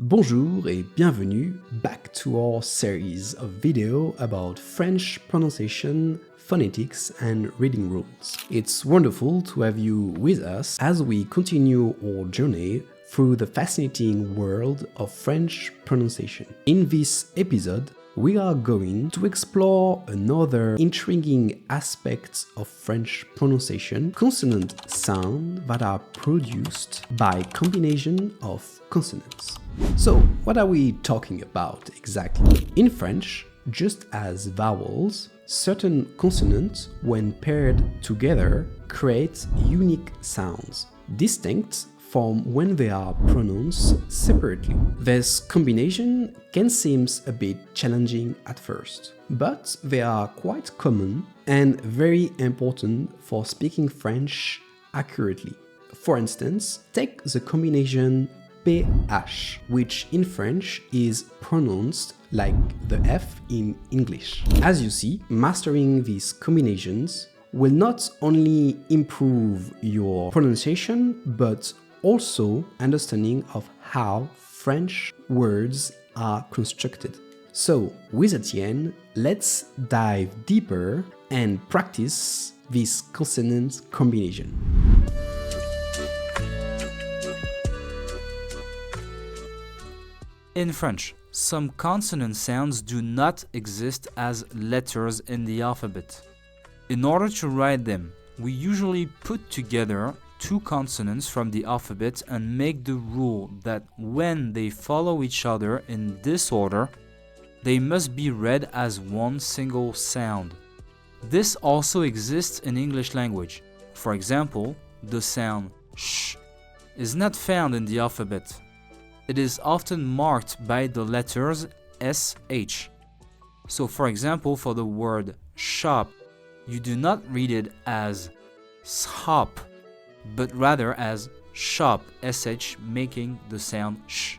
Bonjour et bienvenue back to our series of video about French pronunciation, phonetics and reading rules. It's wonderful to have you with us as we continue our journey through the fascinating world of French pronunciation. In this episode, we are going to explore another intriguing aspect of French pronunciation, consonant sounds that are produced by combination of consonants. So, what are we talking about exactly? In French, just as vowels, certain consonants, when paired together, create unique sounds, distinct from when they are pronounced separately. This combination can seem a bit challenging at first, but they are quite common and very important for speaking French accurately. For instance, take the combination PH, which in French is pronounced like the F in English. As you see, mastering these combinations will not only improve your pronunciation, but also understanding of how French words are constructed. So, with Etienne, let's dive deeper and practice this consonant combination. In French, some consonant sounds do not exist as letters in the alphabet. In order to write them, we usually put together two consonants from the alphabet and make the rule that when they follow each other in this order, they must be read as one single sound. This also exists in English language. For example, the sound sh is not found in the alphabet. It is often marked by the letters sh. So for example, for the word shop, you do not read it as shop, but rather as shop, sh, making the sound sh.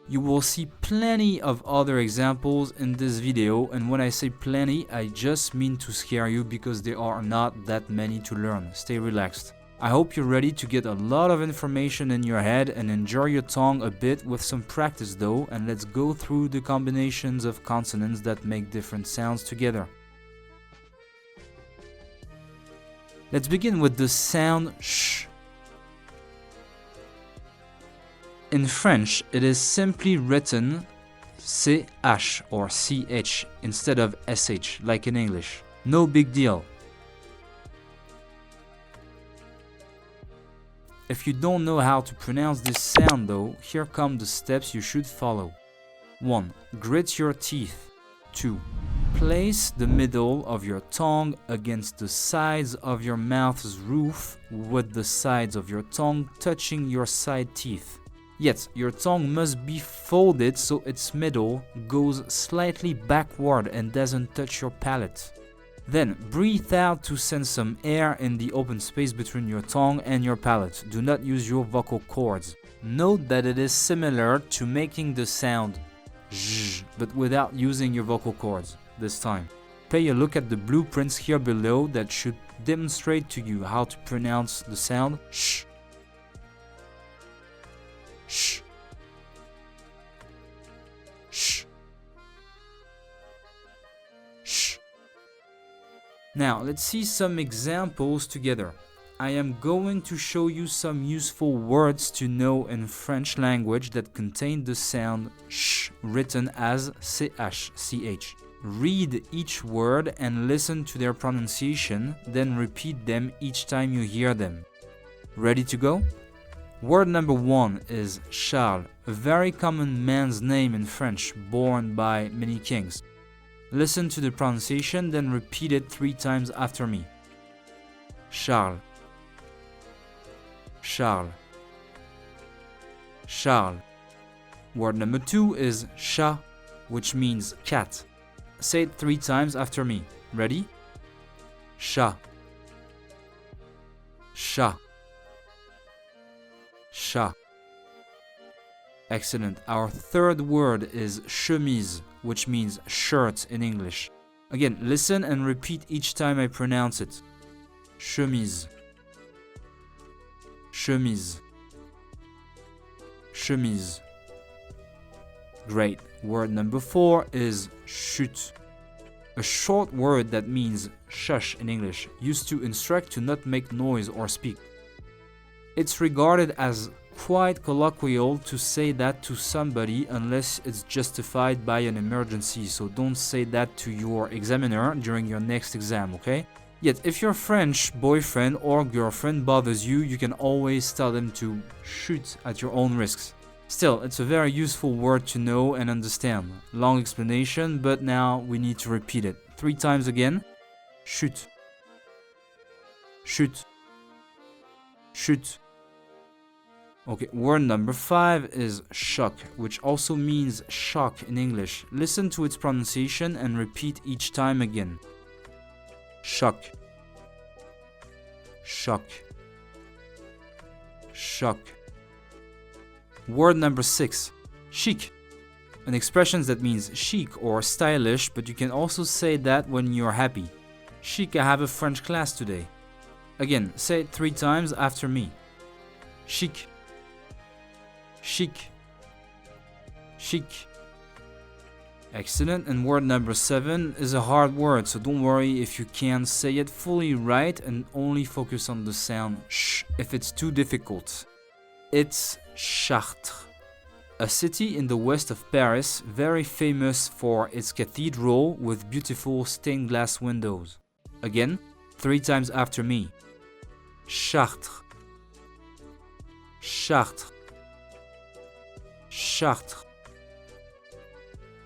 You will see plenty of other examples in this video, and when I say plenty, I just mean to scare you because there are not that many to learn. Stay relaxed. I hope you're ready to get a lot of information in your head and enjoy your tongue a bit with some practice though, and let's go through the combinations of consonants that make different sounds together. Let's begin with the sound sh. In French, it is simply written ch or ch instead of sh like in English. No big deal. If you don't know how to pronounce this sound though, here come the steps you should follow. 1. Grit your teeth. 2. Place the middle of your tongue against the sides of your mouth's roof with the sides of your tongue touching your side teeth. Yet, your tongue must be folded so its middle goes slightly backward and doesn't touch your palate. Then, breathe out to send some air in the open space between your tongue and your palate. Do not use your vocal cords. Note that it is similar to making the sound zh, but without using your vocal cords this time. Pay a look at the blueprints here below that should demonstrate to you how to pronounce the sound sh. Sh. Sh. Sh. Now, let's see some examples together. I am going to show you some useful words to know in French language that contain the sound sh written as ch. Read each word and listen to their pronunciation, then repeat them each time you hear them. Ready to go? Word number 1 is Charles, a very common man's name in French, borne by many kings. Listen to the pronunciation, then repeat it 3 times after me. Charles. Charles. Charles. Word number 2 is chat, which means cat. Say it 3 times after me. Ready? Chat. Chat. Chat. Excellent. Our third word is chemise, which means shirt in English. Again, listen and repeat each time I pronounce it. Chemise. Chemise. Chemise. Great. Word number 4 is chut. A short word that means shush in English, used to instruct to not make noise or speak. It's regarded as quite colloquial to say that to somebody unless it's justified by an emergency, so don't say that to your examiner during your next exam, okay? Yet if your French boyfriend or girlfriend bothers you, you can always tell them to shoot at your own risks. Still, it's a very useful word to know and understand. Long explanation, but now we need to repeat it 3 times again. Shoot. Shoot. Shoot. Okay, word number 5 is shock, which also means shock in English. Listen to its pronunciation and repeat each time again. Shock. Shock. Shock. Word number 6, chic. An expression that means chic or stylish, but you can also say that when you're happy. Chic, I have a French class today. Again, say it 3 times after me. Chic. Chic. Chic. Excellent. And word number 7 is a hard word, so don't worry if you can't say it fully right and only focus on the sound sh if it's too difficult. It's Chartres, a city in the west of Paris, very famous for its cathedral with beautiful stained glass windows. Again, 3 times after me. Chartres. Chartres. Chartres.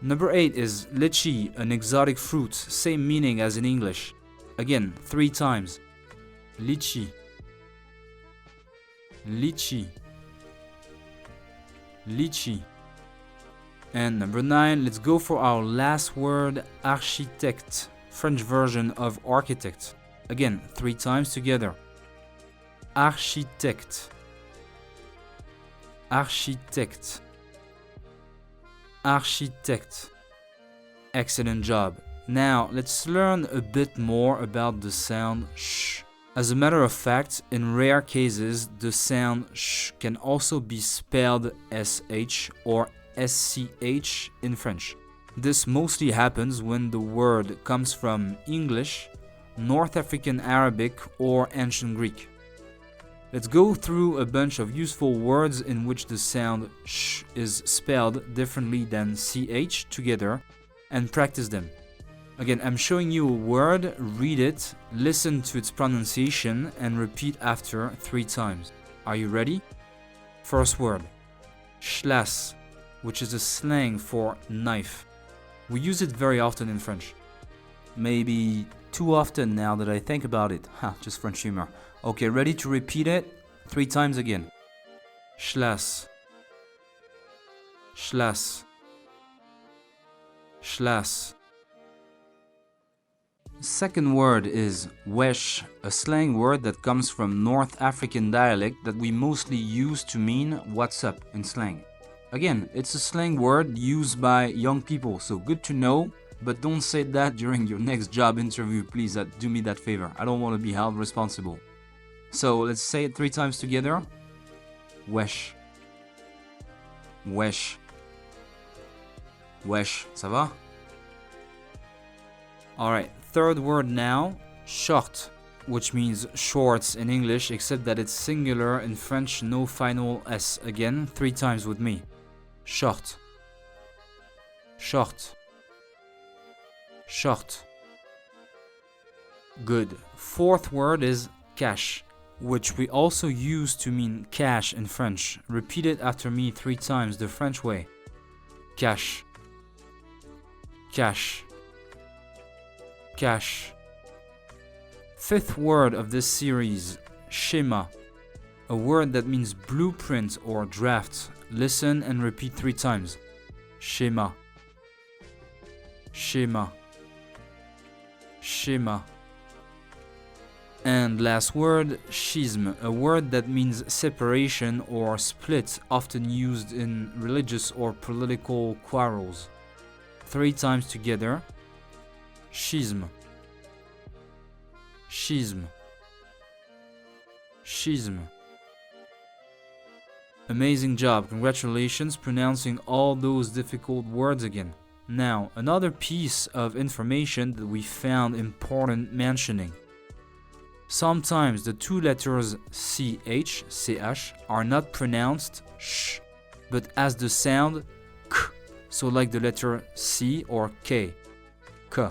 Number 8 is litchi, an exotic fruit, same meaning as in English. Again, 3 times. Litchi. Litchi. Litchi. And number 9, let's go for our last word, architecte, French version of architect. Again, 3 times together. Architecte. Architecte. Architect. Excellent job. Now, let's learn a bit more about the sound sh. As a matter of fact, in rare cases, the sound sh can also be spelled sh or sch in French. This mostly happens when the word comes from English, North African Arabic, or Ancient Greek. Let's go through a bunch of useful words in which the sound sh is spelled differently than ch together and practice them. Again, I'm showing you a word, read it, listen to its pronunciation, and repeat after 3 times. Are you ready? First word, schlass, which is a slang for knife. We use it very often in French. Maybe too often now that I think about it. Just French humor. Okay, ready to repeat it? 3 times again. Schlass. Schlass. Schlass. Second word is wesh, a slang word that comes from North African dialect that we mostly use to mean what's up in slang. Again, it's a slang word used by young people, so good to know, but don't say that during your next job interview, please. Do me that favor. I don't want to be held responsible. So let's say it 3 times together. Wesh. Wesh. Wesh. Ça va? Alright, third word now, short, which means shorts in English, except that it's singular in French, no final S. Again, 3 times with me. Short. Short. Short. Good. Fourth word is cash, which we also use to mean cash in French. Repeat it after me 3 times the French way. Cash. Cash. Cash. Fifth word of this series, schéma, a word that means blueprint or draft. Listen and repeat 3 times. Schéma. Schéma. Schéma. And last word, schisme, a word that means separation or split, often used in religious or political quarrels. 3 times together. Schisme. Schisme. Schisme. Amazing job, congratulations pronouncing all those difficult words again. Now, another piece of information that we found important mentioning. Sometimes the two letters ch are not pronounced sh, but as the sound k, so like the letter C or K, k.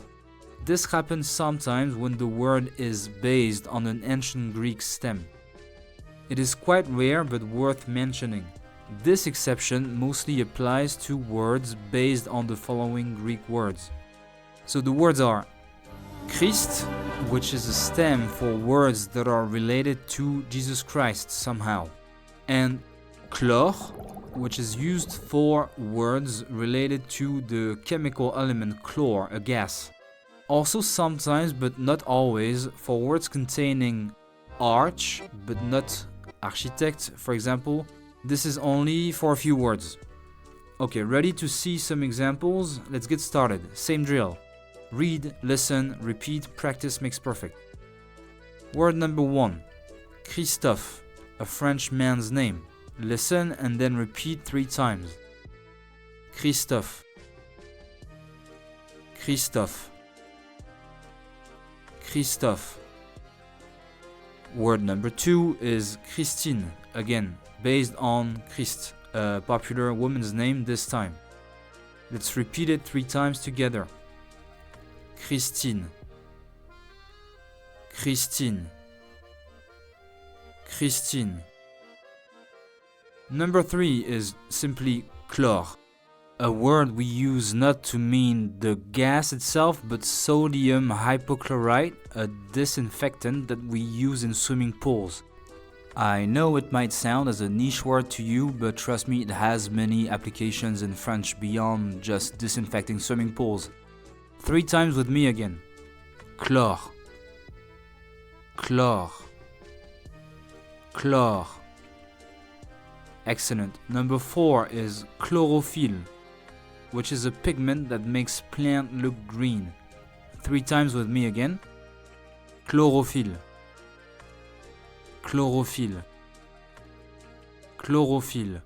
This happens sometimes when the word is based on an ancient Greek stem. It is quite rare but worth mentioning. This exception mostly applies to words based on the following Greek words. So the words are Christ, which is a stem for words that are related to Jesus Christ somehow, and chlor, which is used for words related to the chemical element chlor, a gas. Also sometimes, but not always, for words containing arch, but not architect, for example. This is only for a few words. Okay, ready to see some examples? Let's get started. Same drill. Read, listen, repeat, practice makes perfect. Word number 1. Christophe, a French man's name. Listen and then repeat 3 times. Christophe. Christophe. Christophe. Word number 2 is Christine, again, based on Christ, a popular woman's name this time. Let's repeat it 3 times together. Christine. Christine. Christine. Number 3 is simply chlor, a word we use not to mean the gas itself, but sodium hypochlorite, a disinfectant that we use in swimming pools. I know it might sound as a niche word to you, but trust me, it has many applications in French beyond just disinfecting swimming pools. 3 times with me again. Chlor. Chlor. Chlor. Excellent. Number 4 is chlorophyll, which is a pigment that makes plant look green. 3 times with me again. Chlorophyll. Chlorophyll. Chlorophyll.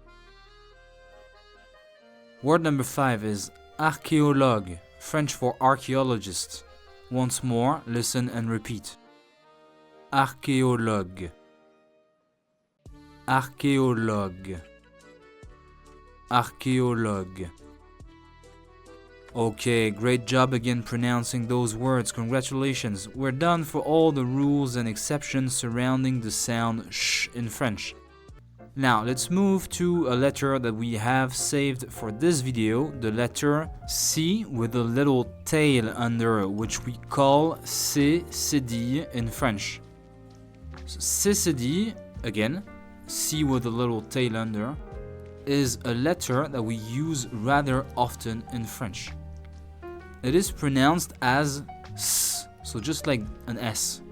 Word number 5 is archéologue, French for archaeologist. Once more, listen and repeat. Archéologue. Archéologue. Archéologue. Okay, great job again pronouncing those words. Congratulations. We're done for all the rules and exceptions surrounding the sound sh in French. Now, let's move to a letter that we have saved for this video, the letter C with a little tail under, which we call C cédille in French. So, C cédille, again, C with a little tail under, is a letter that we use rather often in French. It is pronounced as S, so just like an S.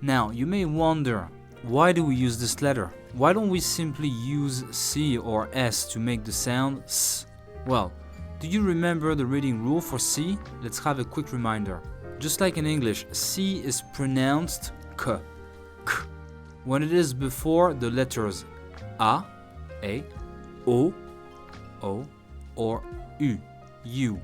Now, you may wonder, why do we use this letter? Why don't we simply use C or S to make the sound S? Well, do you remember the reading rule for C? Let's have a quick reminder. Just like in English, C is pronounced K, K, when it is before the letters A, O, or U,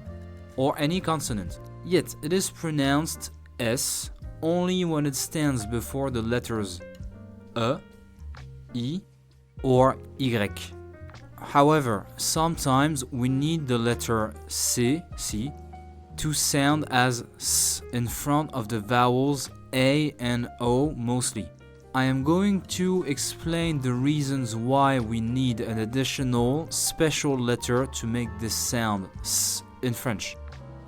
or any consonant. Yet it is pronounced S only when it stands before the letters E, I, or Y. However, sometimes we need the letter C to sound as S in front of the vowels A and O mostly. I am going to explain the reasons why we need an additional special letter to make this sound S in French.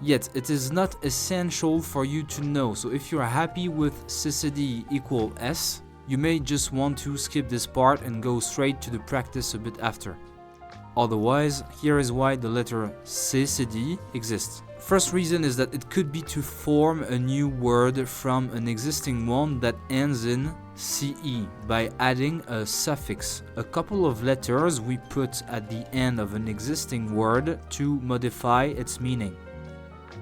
Yet it is not essential for you to know, so if you're happy with CCD equal S, you may just want to skip this part and go straight to the practice a bit after. Otherwise, here is why the letter CCD exists. First reason is that it could be to form a new word from an existing one that ends in CE by adding a suffix, a couple of letters we put at the end of an existing word to modify its meaning.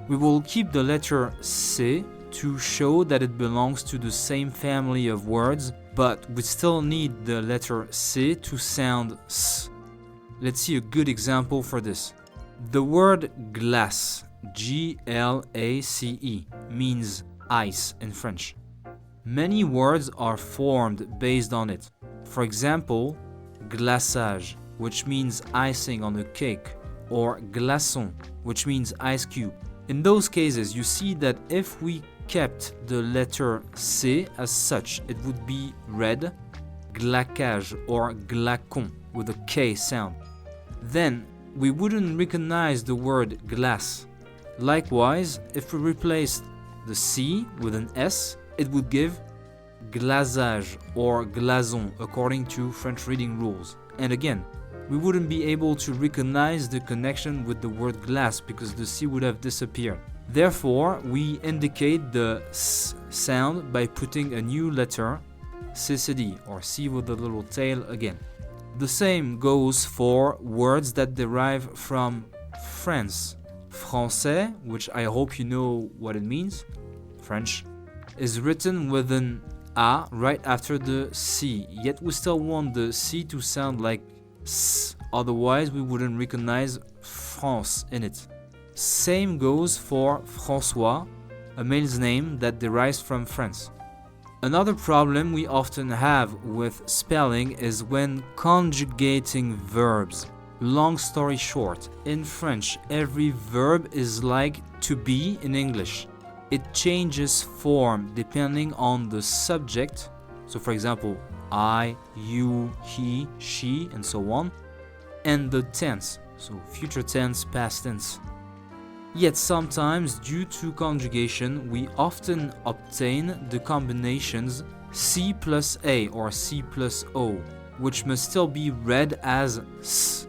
We will keep the letter C to show that it belongs to the same family of words but we still need the letter C to sound S. Let's see a good example for this. The word glace, G-L-A-C-E, means ice in French. Many words are formed based on it. For example, glaçage, which means icing on a cake, or glaçon, which means ice cube. In those cases, you see that if we kept the letter C as such, it would be read glaçage or glacon with a K sound. Then we wouldn't recognize the word glace. Likewise, if we replaced the C with an S, it would give glaçage or glaçon according to French reading rules. And again, we wouldn't be able to recognize the connection with the word glace because the C would have disappeared. Therefore, we indicate the S sound by putting a new letter, CCD, or C with a little tail again. The same goes for words that derive from France. Français, which I hope you know what it means, French, is written with an A right after the C, yet we still want the C to sound like S, otherwise we wouldn't recognize France in it. Same goes for François, a male's name that derives from France. Another problem we often have with spelling is when conjugating verbs. Long story short, in French, every verb is like to be in English. It changes form depending on the subject. So for example, I, you, he, she, and so on. And the tense, so future tense, past tense. Yet sometimes, due to conjugation, we often obtain the combinations C plus A or C plus O, which must still be read as S.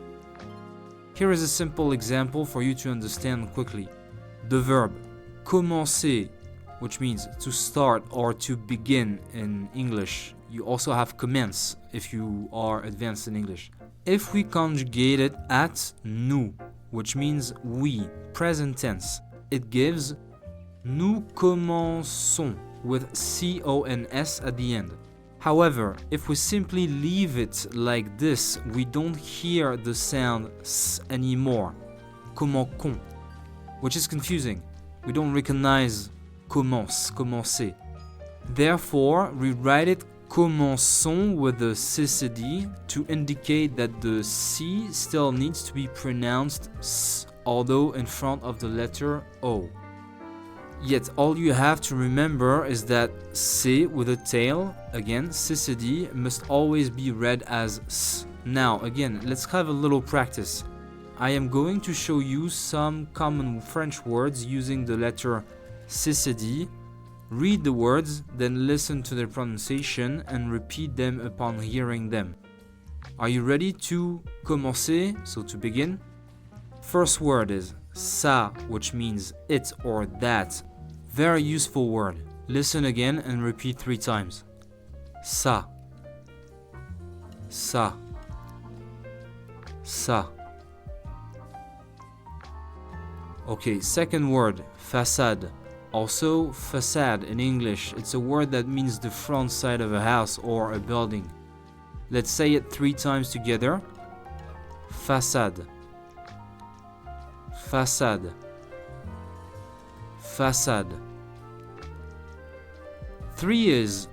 Here is a simple example for you to understand quickly. The verb commencer, which means to start or to begin in English. You also have commence if you are advanced in English. If we conjugate it at nous, which means we, present tense, it gives nous commençons with C-O-N-S at the end. However, if we simply leave it like this, we don't hear the sound S anymore, commençons, which is confusing. We don't recognize commence, commencer. Therefore, we write it commençons with the CCD to indicate that the C still needs to be pronounced S, although in front of the letter O. Yet all you have to remember is that C with a tail, again CCD, must always be read as S. Now again, let's have a little practice. I am going to show you some common French words using the letter CCD. Read the words, then listen to their pronunciation and repeat them upon hearing them. Are you ready to commencer, so to begin? First word is ça, which means it or that. Very useful word. Listen again and repeat 3 times. Ça, ça, ça. Okay, second word, façade. Also, facade in English, it's a word that means the front side of a house or a building. Let's say it 3 times together. Façade, façade, façade. 3 is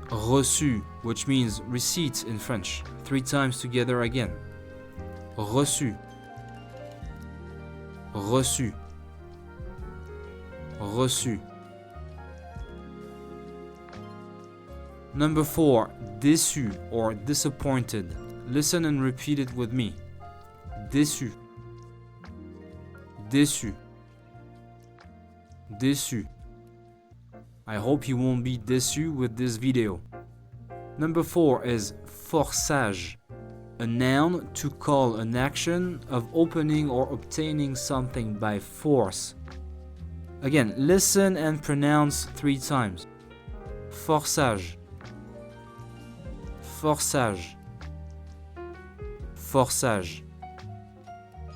reçu, which means receipt in French. 3 times together again. Reçu, reçu, reçu. Number 4, déçu or disappointed. Listen and repeat it with me. Déçu, déçu, déçu. I hope you won't be déçu with this video. Number 4 is forçage, a noun to call an action of opening or obtaining something by force. Again, listen and pronounce 3 times. Forçage, forçage, forçage.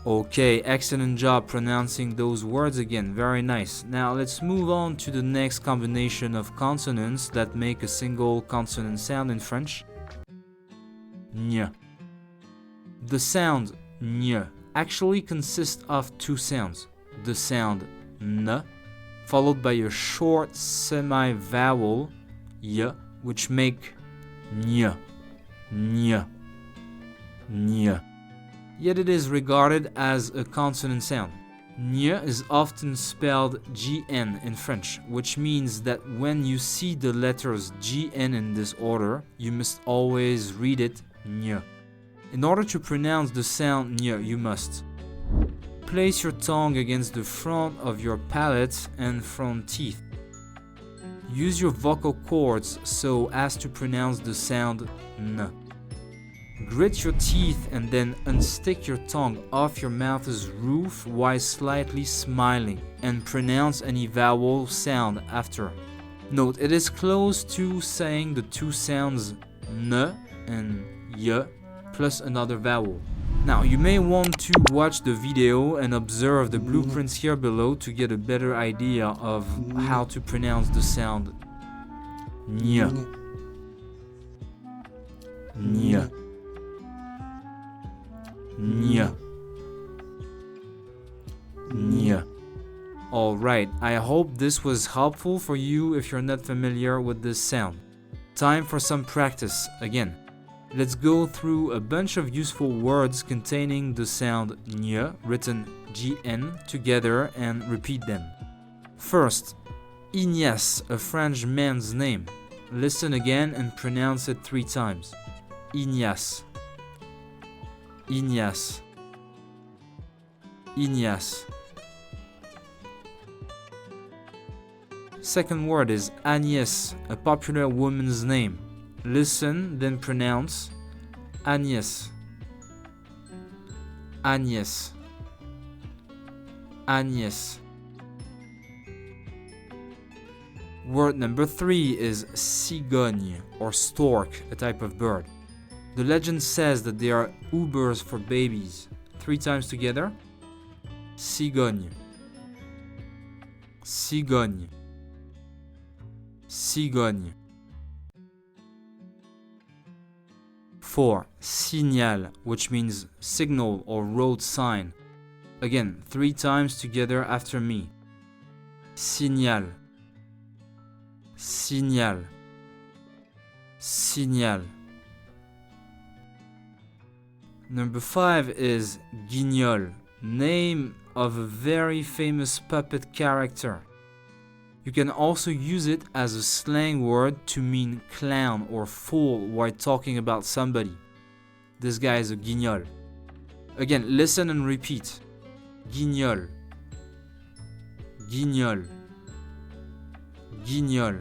Okay, excellent job pronouncing those words again, very nice. Now let's move on to the next combination of consonants that make a single consonant sound in French. Ñ. The sound ñ actually consists of two sounds. The sound n, followed by a short semi-vowel y, which make ñ, ñ, ñ. Yet it is regarded as a consonant sound. Ñ is often spelled GN in French, which means that when you see the letters GN in this order, you must always read it ñ. In order to pronounce the sound ñ, you must place your tongue against the front of your palate and front teeth. Use your vocal cords so as to pronounce the sound n. Grit your teeth and then unstick your tongue off your mouth's roof while slightly smiling and pronounce any vowel sound after. Note, it is close to saying the two sounds n and y plus another vowel. Now, you may want to watch the video and observe the blueprints here below to get a better idea of how to pronounce the sound ñ, ñ, ñ, ñ. Alright, I hope this was helpful for you if you're not familiar with this sound. Time for some practice again. Let's go through a bunch of useful words containing the sound ñ, written GN, together and repeat them. First, Ignace, a French man's name. Listen again and pronounce it 3 times. Ignace, Ignace, Ignace. Second word is Agnès, a popular woman's name. Listen, then pronounce Agnès, Agnès, Agnès. Word number 3 is cigogne, or stork, a type of bird. The legend says that they are Ubers for babies. 3 times together. Cigogne, cigogne, cigogne. 4. Signal, which means signal or road sign. Again, 3 times together after me. Signal, signal, signal. Number 5 is Guignol, name of a very famous puppet character. You can also use it as a slang word to mean clown or fool while talking about somebody. This guy is a guignol. Again, listen and repeat. Guignol, guignol, guignol.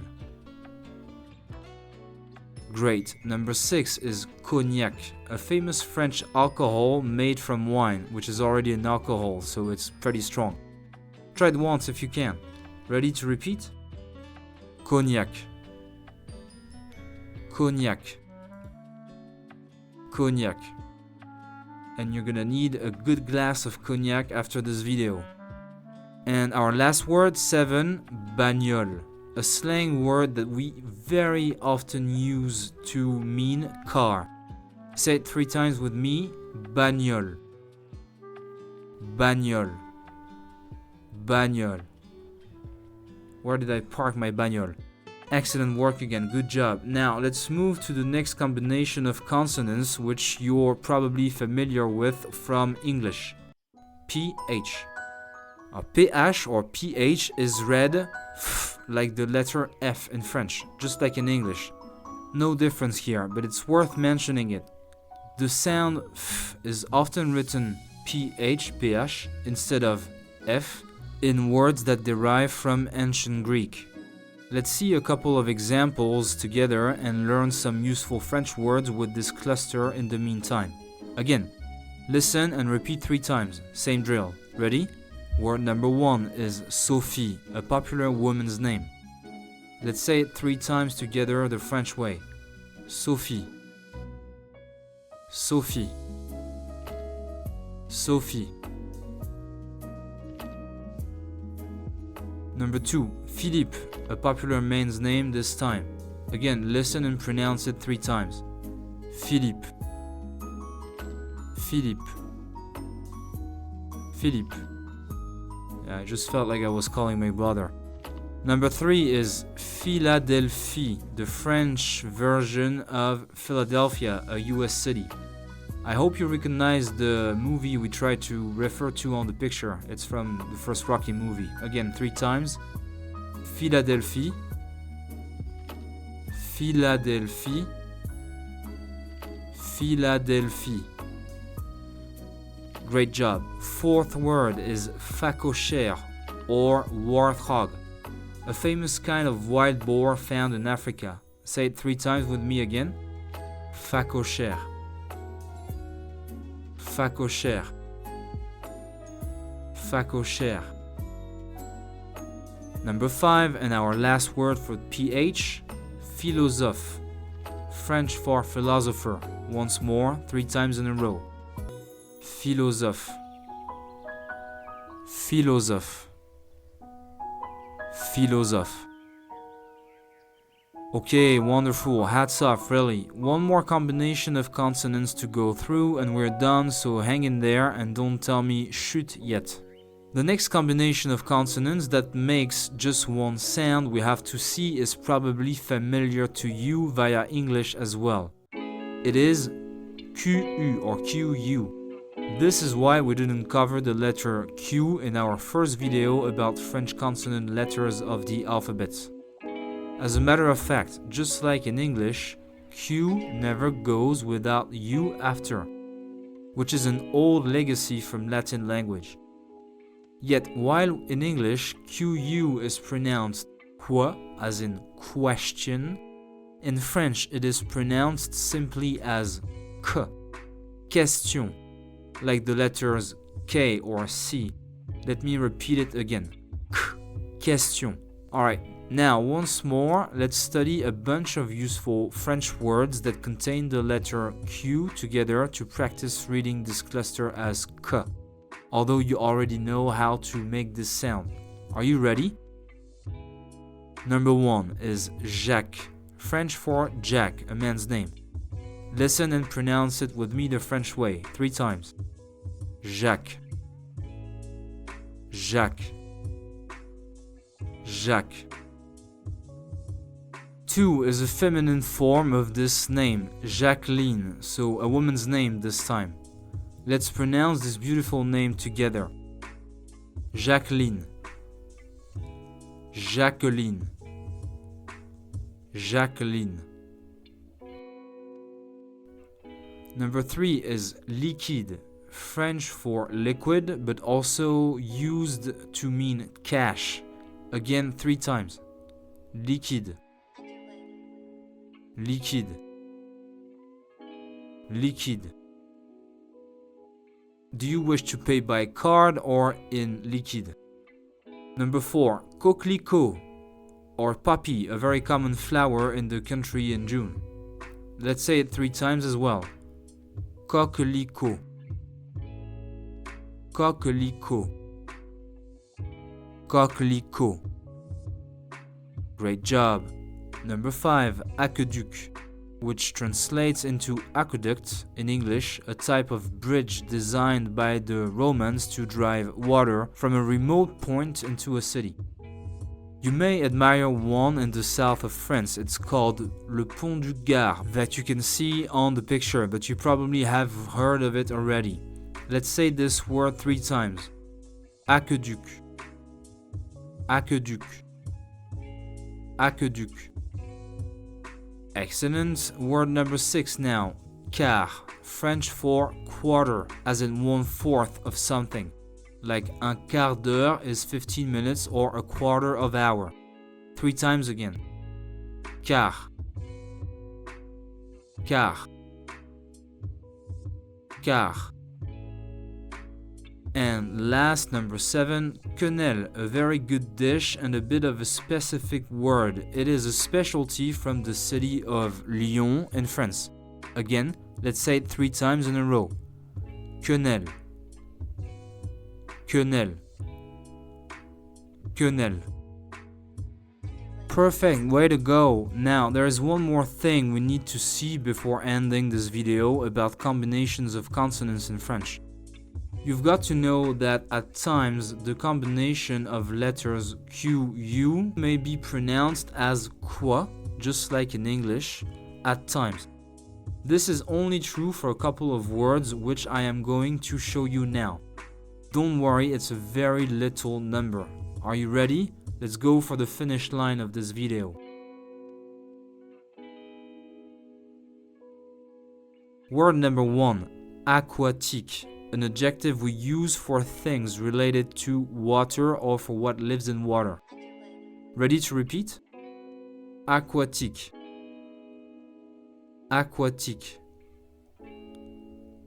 Great. Number 6 is cognac, a famous French alcohol made from wine, which is already an alcohol, so it's pretty strong. Try it once if you can. Ready to repeat? Cognac, cognac, cognac. And you're gonna need a good glass of cognac after this video. And our last word, 7, bagnole, a slang word that we very often use to mean car. Say it 3 times with me. Bagnole, bagnole, bagnole. Where did I park my bagnole? Excellent work again, good job. Now let's move to the next combination of consonants which you're probably familiar with from English. PH. PH or PH is read f like the letter F in French, just like in English. No difference here, but it's worth mentioning it. The sound f is often written PH instead of F in words that derive from ancient Greek. Let's see a couple of examples together and learn some useful French words with this cluster in the meantime. Again, listen and repeat 3 times. Same drill. Ready? Word number 1 is Sophie, a popular woman's name. Let's say it 3 times together the French way. Sophie, Sophie, Sophie. Number 2, Philippe, a popular man's name this time. Again, listen and pronounce it 3 times. Philippe. Philippe. Philippe. Yeah, I just felt like I was calling my brother. Number 3 is Philadelphie, the French version of Philadelphia, a US city. I hope you recognize the movie we tried to refer to on the picture. It's from the first Rocky movie. Again, 3 times. Philadelphie. Philadelphie. Philadelphie. Great job. 4th word is phacochère or warthog, a famous kind of wild boar found in Africa. Say it 3 times with me again. Phacochère. Phacochère. Phacochère. Number 5 and our last word for PH, philosophe, French for philosopher. Once more, 3 times in a row. Philosophe. Philosophe. Philosophe. Okay, wonderful. Hats off, really. One more combination of consonants to go through and we're done, so hang in there and don't tell me chut yet. The next combination of consonants that makes just one sound we have to see is probably familiar to you via English as well. It is QU or QU. This is why we didn't cover the letter Q in our first video about French consonant letters of the alphabet. As a matter of fact, just like in English, Q never goes without U after, which is an old legacy from Latin language. Yet while in English, QU is pronounced quoi, as in question, in French it is pronounced simply as K, question, like the letters K or C. Let me repeat it again. K, question. Alright, now once more, let's study a bunch of useful French words that contain the letter Q together to practice reading this cluster as K, although you already know how to make this sound. Are you ready? Number 1 is Jacques, French for Jack, a man's name. Listen and pronounce it with me the French way, 3 times. Jacques. Jacques. Jacques. 2 is a feminine form of this name, Jacqueline, so a woman's name this time. Let's pronounce this beautiful name together. Jacqueline. Jacqueline. Jacqueline. Number 3 is liquide, French for liquid, but also used to mean cash. Again, 3 times. Liquide. Liquide. Liquide. Do you wish to pay by card or in liquide? Number 4, coquelicot, or poppy, a very common flower in the country in June. Let's say it 3 times as well. Coquelicot. Coquelicot. Coquelicot. Great job. Number 5, aqueduc, which translates into aqueduct in English, a type of bridge designed by the Romans to drive water from a remote point into a city. You may admire one in the south of France. It's called Le Pont du Gard, that you can see on the picture, but you probably have heard of it already. Let's say this word 3 times. Aqueduc. Aqueduc. Aqueduc. Excellent. Word number 6 now. Quart, French for quarter, as in 1/4 of something. Like un quart d'heure is 15 minutes or a quarter of hour. 3 times again. Quart. Quart. Quart. And last, number 7, quenelle, a very good dish and a bit of a specific word. It is a specialty from the city of Lyon in France. Again, let's say it 3 times in a row. Quenelle. Quenelle. Quenelle. Perfect, way to go. Now, there is one more thing we need to see before ending this video about combinations of consonants in French. You've got to know that at times the combination of letters Q, U may be pronounced as quoi, just like in English, at times. This is only true for a couple of words which I am going to show you now. Don't worry, it's a very little number. Are you ready? Let's go for the finish line of this video. Word number 1, aquatique, an adjective we use for things related to water or for what lives in water. Ready to repeat? Aquatique, aquatique,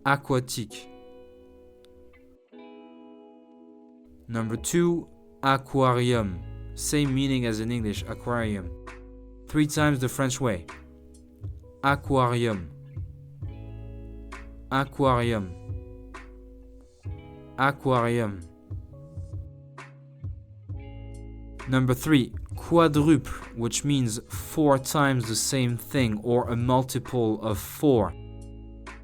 aquatique. Number 2, aquarium. Same meaning as in English, aquarium. 3 times the French way. Aquarium, aquarium, aquarium. Number 3, quadruple, which means 4 times the same thing or a multiple of 4.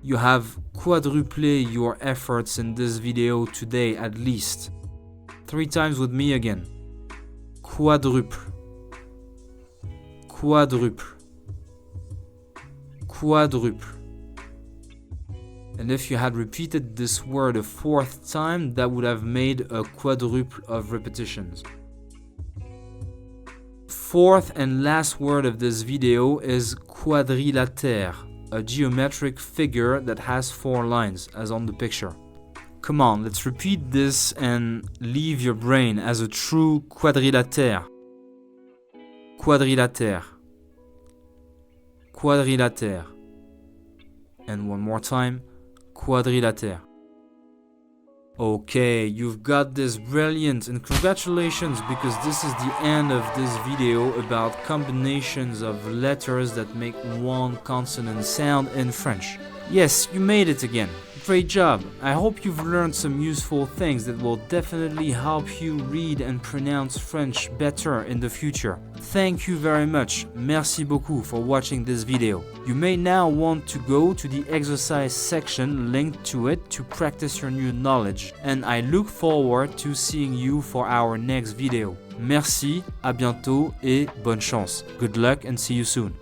You have quadrupled your efforts in this video today at least. 3 times with me again. Quadruple, quadruple, quadruple. And if you had repeated this word a 4th time, that would have made a quadruple of repetitions. 4th and last word of this video is quadrilatère, a geometric figure that has 4 lines, as on the picture. Come on, let's repeat this and leave your brain as a true quadrilatère. Quadrilatère, quadrilatère. And one more time, quadrilatère. Okay, you've got this, brilliant, and congratulations, because this is the end of this video about combinations of letters that make one consonant sound in French. Yes, you made it again. Great job. I hope you've learned some useful things that will definitely help you read and pronounce French better in the future. Thank you very much. Merci beaucoup for watching this video. You may now want to go to the exercise section linked to it to practice your new knowledge. And I look forward to seeing you for our next video. Merci, à bientôt et bonne chance. Good luck and see you soon.